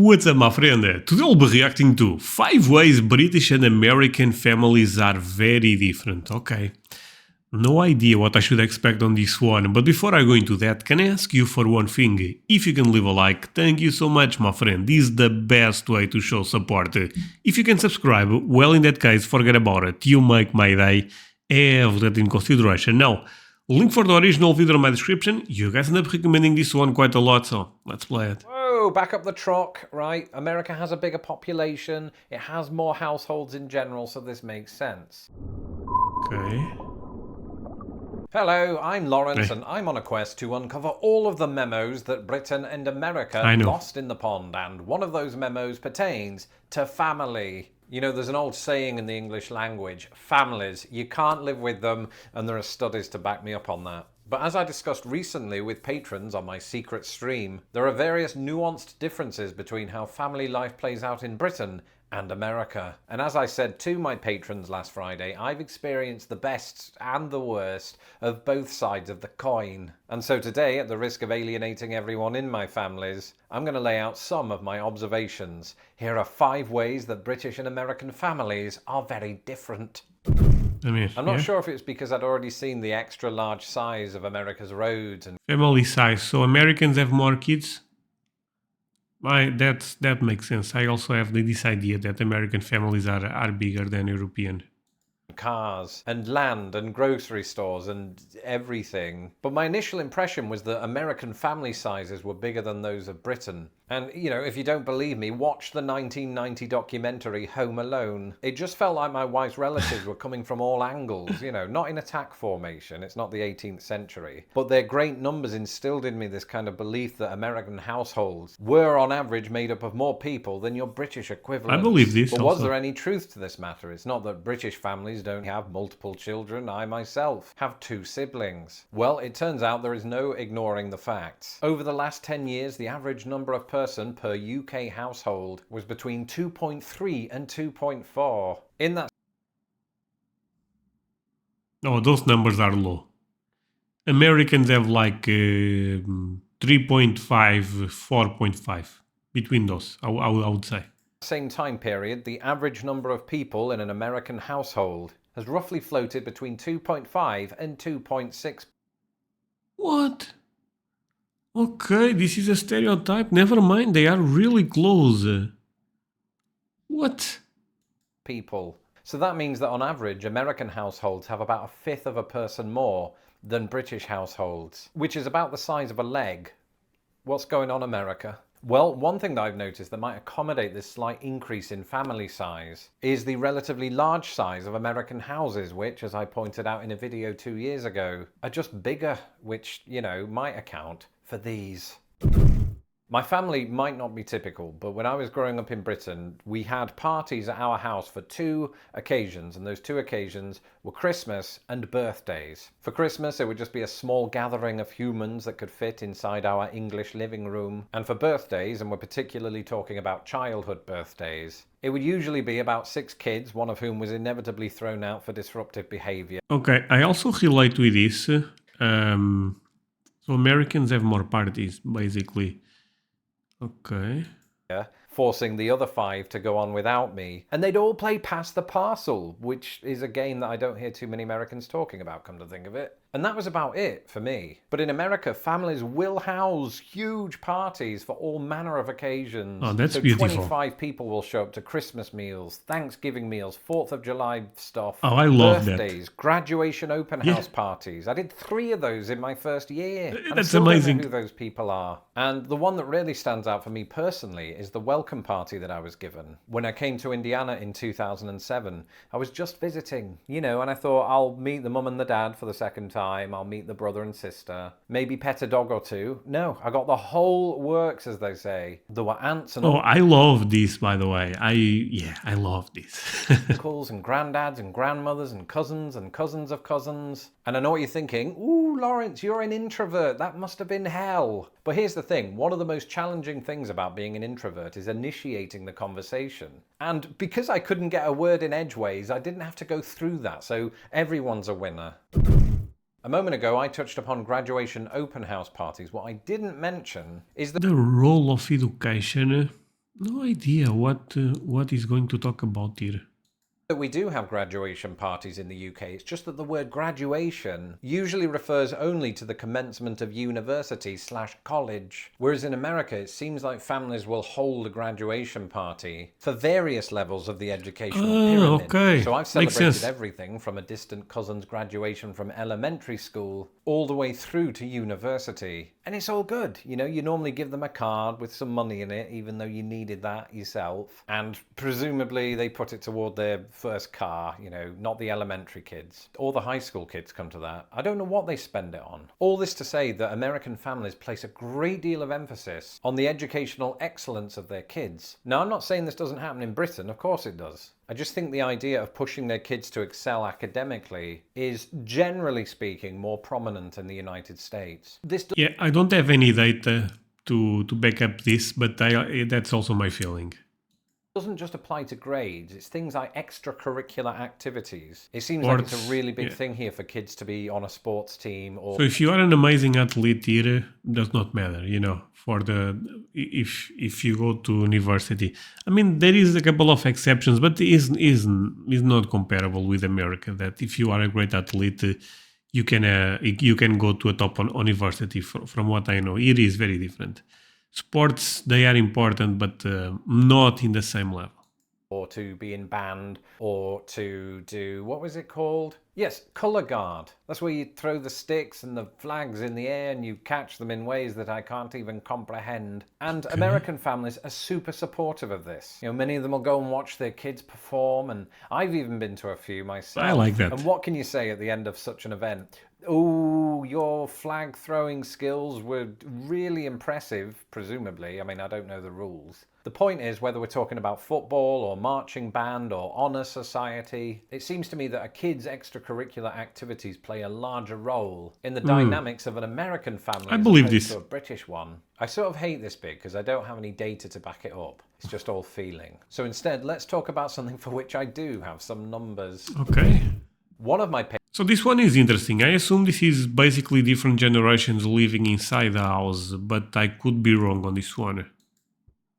What's up, my friend? Today I'll be reacting to 5 ways British and American families are very different. Okay, no idea what I should expect on this one, but before I go into that, can I ask you for one thing? If you can leave a like, thank you so much, my friend. This is the best way to show support. If you can subscribe, well, in that case, forget about it. You make my day. Have that in consideration. Now, link for the original video in my description. You guys end up recommending this one quite a lot, so let's play it. Whoa, back up the truck, right? America has a bigger population, it has more households in general, so this makes sense. Okay. Hello, I'm Lawrence, Hey. and I'm on a quest to uncover all of the memos that Britain and America lost in the pond, and one of those memos pertains to family. You know, there's an old saying in the English language, families, you can't live with them, and there are studies to back me up on that. But as I discussed recently with patrons on my secret stream, there are various nuanced differences between how family life plays out in Britain and America. And as I said to my patrons last Friday, I've experienced the best and the worst of both sides of the coin. And so today, at the risk of alienating everyone in my families, I'm going to lay out some of my observations. Here are 5 ways that British and American families are very different. I'm not sure if it's because I'd already seen the extra large size of America's roads and Family size. So Americans have more kids? That makes sense. I also have this idea that American families are bigger than European. cars and land and grocery stores and everything. But my initial impression was that American family sizes were bigger than those of Britain. And, you know, if you don't believe me, watch the 1990 documentary Home Alone. It just felt like my wife's relatives were coming from all angles, you know, not in attack formation, it's not the 18th century. But their great numbers instilled in me this kind of belief that American households were on average made up of more people than your British equivalent. I believe this. But also. was there any truth to this matter? It's not that British families don't have multiple children. I myself have 2 siblings. Well, it turns out there is no ignoring the facts. Over the last 10 years, the average number of person per UK household was between 2.3 and 2.4. In that those numbers are low. Americans have like 3.5, 4.5 between those. I would say. same time period, the average number of people in an American household has roughly floated between 2.5 and 2.6. What? Okay, this is a stereotype. Never mind, they are really close. What? People. So that means that on average, American households have about 1/5 of a person more than British households, which is about the size of a leg. What's going on, America? Well, one thing that I've noticed that might accommodate this slight increase in family size is the relatively large size of American houses, which, as I pointed out in a video 2 years ago, are just bigger, which, you know, might account for these. My family might not be typical, but when I was growing up in Britain, we had parties at our house for 2 occasions, and those 2 occasions were Christmas and birthdays. For Christmas, it would just be a small gathering of humans that could fit inside our English living room. And for birthdays, and we're particularly talking about childhood birthdays, it would usually be about 6 kids, one of whom was inevitably thrown out for disruptive behavior. Okay, I also relate with this. So Americans have more parties, basically. Okay. Forcing the other 5 to go on without me. And they'd all play pass the parcel, which is a game that I don't hear too many Americans talking about, come to think of it. And that was about it for me. But in America, families will house huge parties for all manner of occasions. Oh, that's so beautiful. 25 people will show up to Christmas meals, Thanksgiving meals, 4th of July stuff. Oh, I love birthdays, that. graduation open house parties. I did 3 of those in my first year. And That's I still amazing. don't know who those people are. And the one that really stands out for me personally is the welcome party that I was given. When I came to Indiana in 2007, I was just visiting, you know, and I thought I'll meet the mum and the dad for the second time. I'll meet the brother and sister, maybe pet a dog or 2. No, I got the whole works, as they say. There were aunts and I love this, by the way. I love this. uncles and granddads and grandmothers and cousins of cousins. And I know what you're thinking. Ooh, Lawrence, you're an introvert. That must have been hell. But here's the thing. One of the most challenging things about being an introvert is initiating the conversation. And because I couldn't get a word in edgeways, I didn't have to go through that. So everyone's a winner. A moment ago, I touched upon graduation open house parties. What I didn't mention is The role of education No idea what he's going to talk about here. We do have graduation parties in the UK. It's just that the word graduation usually refers only to the commencement of university/college. Whereas in America, it seems like families will hold a graduation party for various levels of the educational pyramid. Okay. So I've Makes celebrated sense. everything from a distant cousin's graduation from elementary school all the way through to university. And it's all good. You know, you normally give them a card with some money in it, even though you needed that yourself. And presumably they put it toward their first car, you know, not the elementary kids. Or the high school kids come to that. I don't know what they spend it on. All this to say that American families place a great deal of emphasis on the educational excellence of their kids. Now, I'm not saying this doesn't happen in Britain. Of course it does. I just think the idea of pushing their kids to excel academically is, generally speaking, more prominent in the United States. Yeah, I don't have any data to back up this, but that's also my feeling. Doesn't just apply to grades, it's things like extracurricular activities. It seems like it's a really big thing here for kids to be on a sports team or... So if you are an amazing athlete here, does not matter, you know, for the if you go to university. I mean, there is a couple of exceptions, but is not comparable with America. That if you are a great athlete, you can go to a top university. From what I know, it is very different. Sports, they are important, but not in the same level. Or to be in band, or to do, what was it called? Yes, colour guard. That's where you throw the sticks and the flags in the air and you catch them in ways that I can't even comprehend. And American families are super supportive of this. You know, many of them will go and watch their kids perform, and I've even been to a few myself. I like that. And what can you say at the end of such an event? Oh, your flag throwing skills were really impressive, presumably. I mean, I don't know the rules. The point is, whether we're talking about football or marching band or honour society, it seems to me that a kid's extracurricular activities play a larger role in the dynamics of an American family I believe opposed this. to a British one. I sort of hate this bit because I don't have any data to back it up. It's just all feeling. So instead, let's talk about something for which I do have some numbers. Okay. One of my So this one is interesting. I assume this is basically different generations living inside the house, but I could be wrong on this one.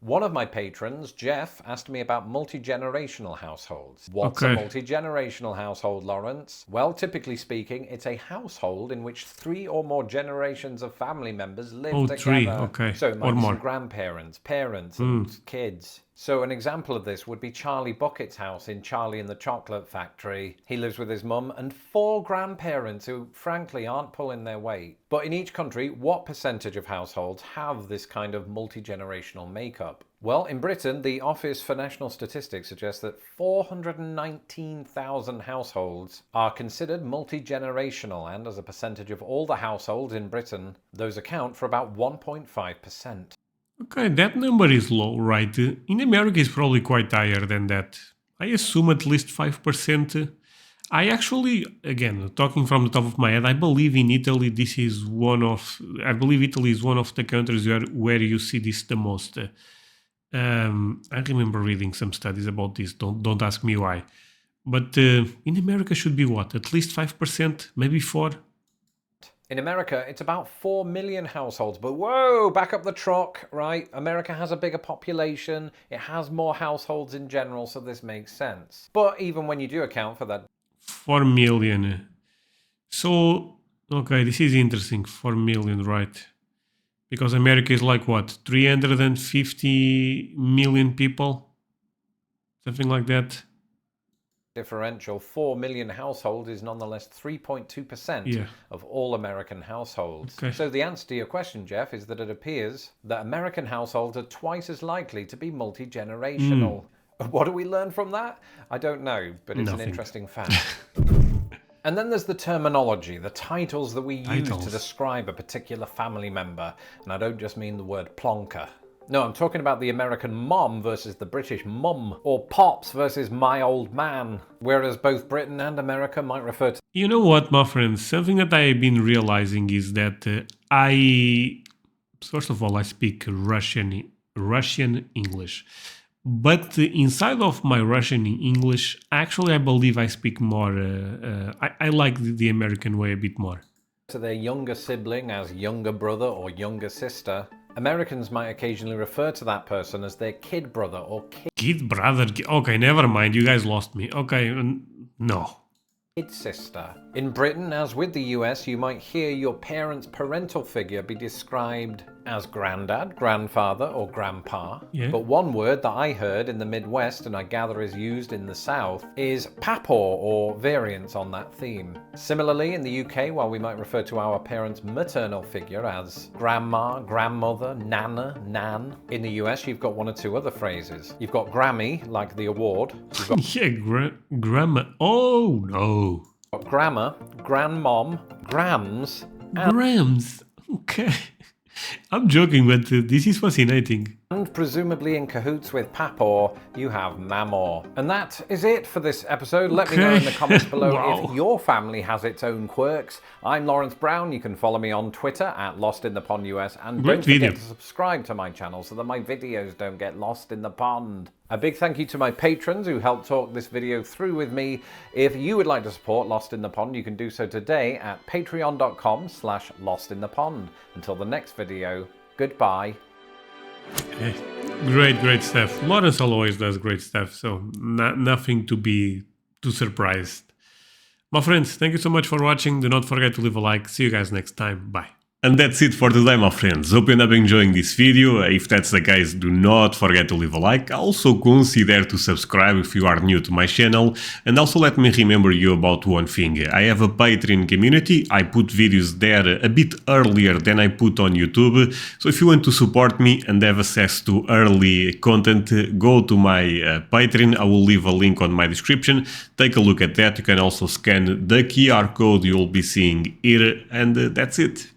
One of my patrons, Jeff, asked me about multi-generational households. What's a multi-generational household, Lawrence? Well, typically speaking, it's a household in which 3 or more generations of family members live together. 3, okay. So it might Or be more. some grandparents, parents, and kids. So an example of this would be Charlie Bucket's house in Charlie and the Chocolate Factory. He lives with his mum and 4 grandparents who, frankly, aren't pulling their weight. But in each country, what percentage of households have this kind of multi-generational makeup? Well, in Britain, the Office for National Statistics suggests that 419,000 households are considered multi-generational, and as a percentage of all the households in Britain, those account for about 1.5%. Okay, that number is low, right? In America, it's probably quite higher than that. I assume at least 5%. I actually, again, talking from the top of my head, I believe in Italy, I believe Italy is one of the countries where you see this the most. I remember reading some studies about this. Don't ask me why. But in America should be what? At least 5%, maybe 4%? In America, it's about 4 million households, but whoa, back up the truck, right? America has a bigger population, it has more households in general, so this makes sense. But even when you do account for that... 4 million. So, okay, this is interesting, 4 million, right? Because America is like what, 350 million people? Something like that. Differential 4 million households is nonetheless 3.2% of all American households. Okay. So the answer to your question, Jeff, is that it appears that American households are twice as likely to be multi-generational. What do we learn from that? I don't know, but it's an interesting fact. And then there's the terminology, the titles that we use to describe a particular family member. And I don't just mean the word plonker. No, I'm talking about the American mom versus the British mum, or pops versus my old man, whereas both Britain and America might refer to... You know what, my friends? Something that I've been realizing is that first of all, I speak Russian English. But inside of my Russian English, actually, I believe I speak more, I like the American way a bit more. To their younger sibling as younger brother or younger sister. Americans might occasionally refer to that person as their kid brother or Kid brother. Okay, never mind. You guys lost me. Okay, no. kid sister. In Britain, as with the US, you might hear your parent's parental figure be described as granddad, grandfather, or grandpa. Yeah. But one word that I heard in the Midwest, and I gather is used in the South, is papaw, or variants on that theme. Similarly, in the UK, while we might refer to our parent's maternal figure as grandma, grandmother, nana, nan, in the US you've got one or two other phrases. You've got Grammy, like the award. You've got Yeah, grandma. Oh, no. grandma, grandmom, grams, Grams. Okay. I'm joking, but this is fascinating. and presumably in cahoots with papaw, you have mamaw. And that is it for this episode. Let me know in the comments below Wow. if your family has its own quirks. I'm Lawrence Brown. You can follow me on Twitter at Lost in the Pond US, and Great don't forget video. to subscribe to my channel so that my videos don't get lost in the pond. A big thank you to my patrons who helped talk this video through with me. If you would like to support Lost in the Pond, you can do so today at patreon.com/lostinthepond. Until the next video, goodbye. Okay. Great stuff. Lawrence always does great stuff, so nothing to be too surprised. My friends, thank you so much for watching. Do not forget to leave a like. See you guys next time. Bye. And that's it for today, my friends. Hope you end up enjoying this video. If that's the case, do not forget to leave a like. Also consider to subscribe if you are new to my channel. And also let me remember you about one thing. I have a Patreon community. I put videos there a bit earlier than I put on YouTube. So if you want to support me and have access to early content, go to my Patreon. I will leave a link on my description. Take a look at that. You can also scan the QR code you'll be seeing here. And that's it.